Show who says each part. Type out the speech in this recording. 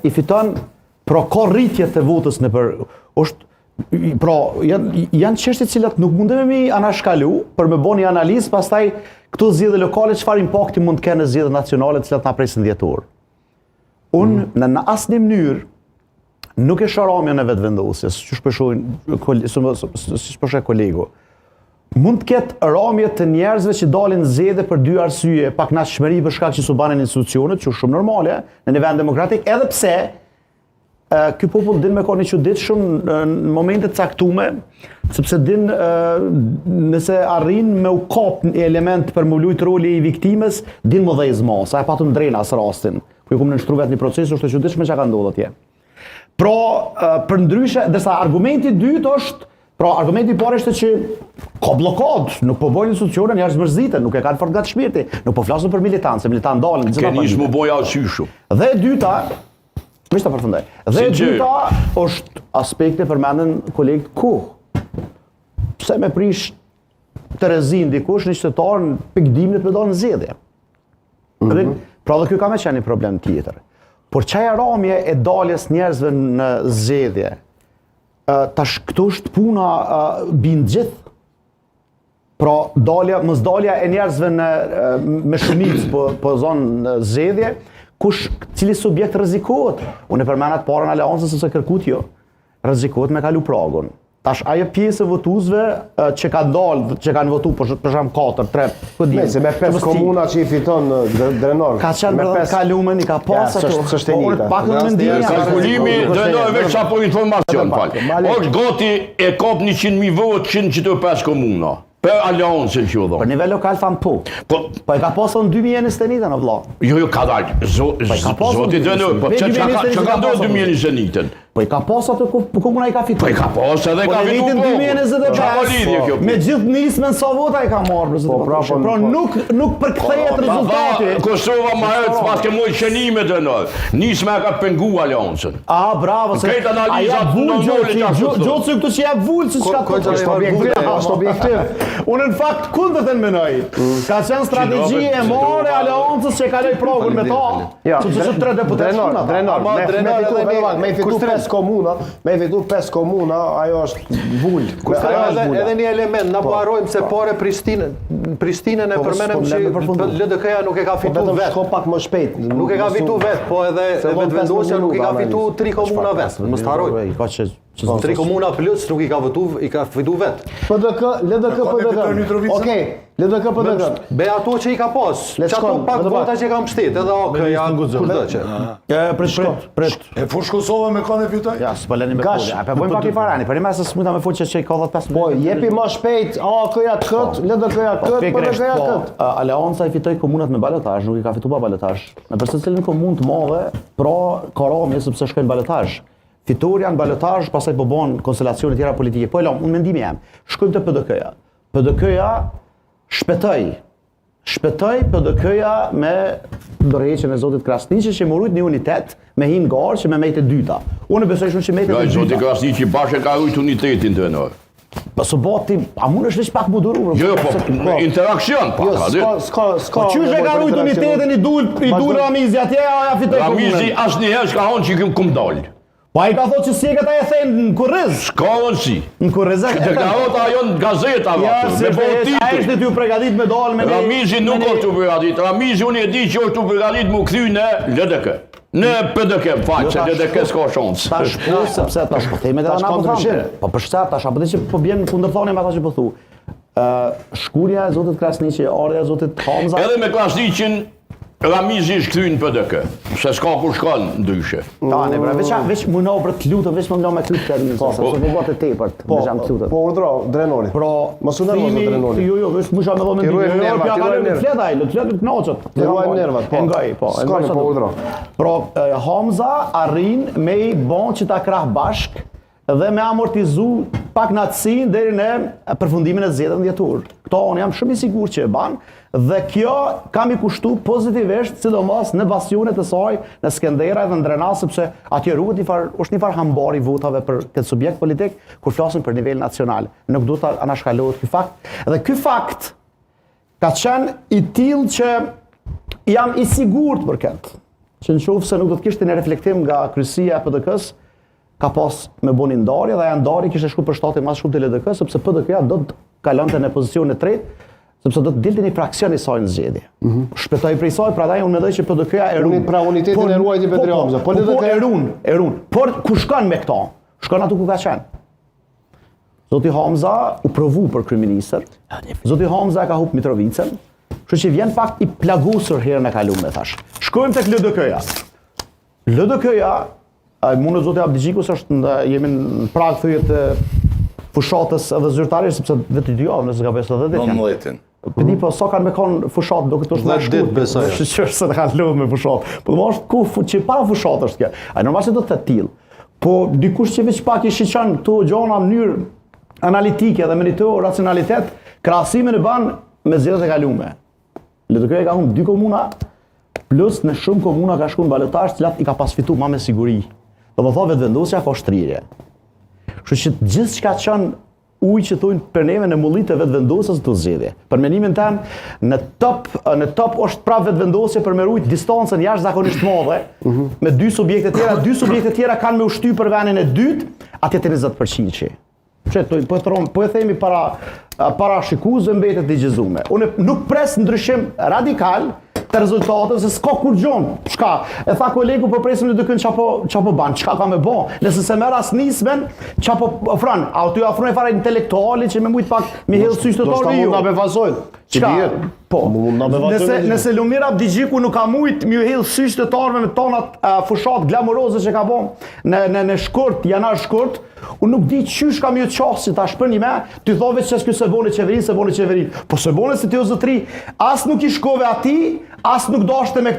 Speaker 1: I fiton pra ka rritje të votës në për pra janë çështje të cilat nuk mundemi mi anashkalu për me bëni analizë, pastaj këto zgjedhje lokale çfarë impakti mund të kenë në zgjedhjet nacionale të cilat na presin dhjetor. Unë në asnjë mënyrë nuk e shoh ramjen e vetvendosjes, siç po shohin kolegu. Mund të ketë ramje të njerëzve që dalin zgjedhje për dy arsye, pak natshmëri për shkak që su banen institucionet, që është shumë normale në një vend demokratik, edhe pse ky popull din me ka një çuditshëm në momente të caktuara, sepse din nëse arrin me u kap një element për më lujt roli i viktimës, din më dhezmo, sa e patëm drejna as rastin. Ku i kom nënshtruar vetë një proces është e çuditshme çka ka ndodhur atje. Pra, për ndryshe, ndërsa argumenti i dytë është, pra argumenti i parë është që ka blokad, nuk po bojnë institucione, njerëz mërziten, nuk e kanë fort nga të shpirti, nuk po flasin për militantë, se militantë dalin.
Speaker 2: Keni më boja arsyeshëm.
Speaker 1: Dhe e dyta, më ta përfundoj. Dhe e dyta është aspekti përmendën kolegët kohë. Pse me prish Terezin dikush një qytetar në pikëdimit me dalë në zgjedhje. Pra dhe kjo ka me qenë një problem tjetër. Por qaja ramje e daljes njerëzve në zgjedhje, tash këtu është puna bin gjithë. Pra mosdalja e njerëzve me shumicë po zonë në zgjedhje, cili subjekt rrezikohet. Unë e përmenda të parën aleancës sepse kërkut jo, rrezikohet me kalu pragun. Tash ajo pjesë e votuesve që kanë votu për shemb 4, 3, po di.
Speaker 3: Se me 5 komuna që i fiton Drenor.
Speaker 1: Ka qenë kalumen, i ka pas ato. Pak në mendim.
Speaker 2: Kalkulimi Drenor veç apo informacion fal. Është gati e kap 100.000 votë 105 komuna. Për aleancën që u dhonë.
Speaker 1: Për nivel lokal thamë po. Po e ka pasur në 2021 në vëlla.
Speaker 2: Jo, ka dalë. Zoti Drenor, po çka ka ndodhur 2021-ën?
Speaker 1: Po i ka pasur atë komuna i ka fituar.
Speaker 2: Po i ka pasur edhe ka fituar.
Speaker 1: Po në 2025. Me gjithë nismën sa vota i ka marrë. Pra nuk përkthehet rezultati.
Speaker 2: Kosova më herët pas ke moj shënime Drenor. Nisma ka penguar aleancën.
Speaker 1: Ah, bravo.
Speaker 2: Këtë analizat normale
Speaker 1: Gjoci këtu që jap vulë se çka është objektiv. Unë në fakt kundërtën mendoj. Ka qenë strategji e marrë aleancës që kaloi progun me ta. Sepse tre deputetë
Speaker 3: Drenor me fitu 5 komuna, ajo është vulë.
Speaker 4: Edhe një element, na po harrojmë se pare Prishtinën e përmenem që LDK-ja nuk e ka fitu vetë.
Speaker 3: Shko pak më shpejt.
Speaker 4: Nuk e ka fitu vetë, po edhe vetëvendosja nuk i ka fitu 3 komuna vetë. Mos të harrojmë. 3 komuna plus nuk i ka fitu vetë.
Speaker 3: LDK. Okej, LDK PDK.
Speaker 4: Be ato që i ka pas. Çato pak vota që kam shtet, edhe ok janë kudo që.
Speaker 1: Prit.
Speaker 5: E fush Kosova me kanë fitoj?
Speaker 1: Ja, s'poleni me kodë. A po bëjmë pak i farani, për më se smunda me fuqë që ka 15 minuta.
Speaker 3: Po, jepi më shpejt, AK-ja kët, LDK-ja kët, PDK-ja kët.
Speaker 1: Aleanca i fitoi komunat me balotazh, nuk i ka fituar pa balotazh. Në përse komunë të mëdha, pra ka ramje sepse shkojnë balotazh. Fitoria në balotazh, pastaj po bën konstelacione tjera politike. Po unë mendimi jam, shkojmë te PDK-ja. PDK-ja shpëtoj PDK-ja me dorëheqjen e zotit Krasniqi që morujt një unitet me hin garë që me mejtë e dyta. Unë besoj shumë që mejtë e dyta.
Speaker 2: Zoti Krasniqi bashkë ka rujt unitetin të Drenor.
Speaker 1: Po suboti, a mund është veç pak më duru?
Speaker 2: Jo, po interaksion pak.
Speaker 1: Po çysh e ka rujt unitetin i dul Ramizi atje, ja fitoi komunën.
Speaker 2: Ramizi asnjëherë s'ka thonë që kum dal.
Speaker 1: Po ai ka thotë që si e këta e thënë në Kurriz.
Speaker 2: S'ka si.
Speaker 1: Në Kurriz.
Speaker 2: Deklarata ajo në gazeta
Speaker 1: me polititë. Ai është ty përgatit me dalë me
Speaker 2: Ramizi nuk është të përgatit. Ramizi unë e di që është të përgatit më kthy në LDK. Në PDK faqe, LDK s'ka shansë.
Speaker 1: Tash po sepse tash po themet edhe na po. Po për shtat tash apo që po bën kundërthonje me ata që po thu. Shkurja e zotit Krasniqi, ardha e zotit Hamza.
Speaker 2: Edhe me Krasniqin Ramizi është kthy në PDK, se s'ka kur shkon ndryshe.
Speaker 1: Tani, pra, veç mundo për të lutur, veç mundo me këtë termin, se po bëhet e tepërt, veçam të lutur.
Speaker 3: Po urdhro Drenori.
Speaker 1: Pra,
Speaker 3: mos u nervozo Drenori.
Speaker 1: Jo, veç musha me vëmendje. Fletaj, nervat.
Speaker 3: Të ruajmë nervat, po.
Speaker 1: Ngaj, po.
Speaker 3: S'ka po urdhro.
Speaker 1: Pra, Hamza arrin me i bon që ta krah bashk dhe me amortizu pak natësin deri në përfundimin e zgjedhjeve dhjetor. Këto unë jam shumë i sigurt që e ban. Dhe kjo kam i kushtu pozitivisht, sidomos në bastionet e saj, në Skënderaj dhe në Drenas, sepse atje rruhet është një farë hambari votave për këtë subjekt politik, kur flasim për nivel nacional. Nuk duhet ta anashkalohet ky fakt. Dhe ky fakt ka qenë i tillë që jam i sigurt për këtë. që në qoftë se nuk do të kishte një reflektim nga kryeësia e PDK-s, ka pas me boni ndarje dhe ajo ndarje kishte shku për shtatin mas shumë të LDK, sepse PDK-ja do të kalonte në pozicionin e tretë, sepse do të dilte një fraksion i saj në zgjedhje. Shpëtoi prej saj, prandaj unë mendoj që PDK-ja e ruan.
Speaker 3: Pra unitetin e ruajti Petri Hamza.
Speaker 1: Po e ruan. Por ku shkon me këto? Shkon aty ku ka qenë. Zoti Hamza u provu për kryeministër. Zoti Hamza ka hup Mitrovicën. Kështu që vjen pak i plagosur herën e kaluar thash. Shkojmë tek LDK-ja. LDK-ja, mund zoti Abdigjikus jemi në prag thyet të fushatës edhe zyrtarisht sepse vetë 2 javë nëse ka besë 10 ditë.
Speaker 2: 19.
Speaker 1: Pëdi po sa kanë me kanë fushat do këtu është më shkurt. Shqyrë se të kanë lodhë me fushat. Po do është ku që para fushat është kjo. Ai normal se do të tillë. Po dikush që veç pak i shiqan këto gjona në mënyrë analitike dhe me një racionalitet, krahasimin e ban me zgjedhjet e kaluara. LDK ka humbur 2 komuna, plus në shumë komuna ka shkuar në balotazh, të cilat i ka pas fitu ma me siguri. Do të thotë vetëvendosja ka shtrirje. Kështu që gjithçka qënë ujë që thujnë për neve në mullit e vetëvendosjes të zgjedhje. Për mendimin tan, në top është prapë vetëvendosje për me rujt distancën jashtëzakonisht madhe me 2 subjekte tjera, 2 subjekte tjera kanë me ushty për vendin e dytë, atje 20%. Po e themi para shikuesve mbetet të gjezume. Unë nuk pres ndryshim radikal të rezultateve se s'ka kur gjonë. Shka? E tha kolegu po presim në dykën çapo ban, çka ka me bë? Nëse se merr as nismen, çapo ofron, aty ofron fare intelektuali që më shumë pak me hedh syç të torë ju.
Speaker 3: Mund ta befazojnë.
Speaker 1: Çka? Po. Nëse Lumir Abdigjiku nuk ka mujt më hedh syç të torëve me tonat fushat glamuroze që ka bën në shkurt, janar shkurt, unë nuk di çysh kam ju çasti ta shpërni më, ty thove se ky se boni qeverinë. Po se boni se ti o zotri, as nuk i shkove atij, as nuk dashte me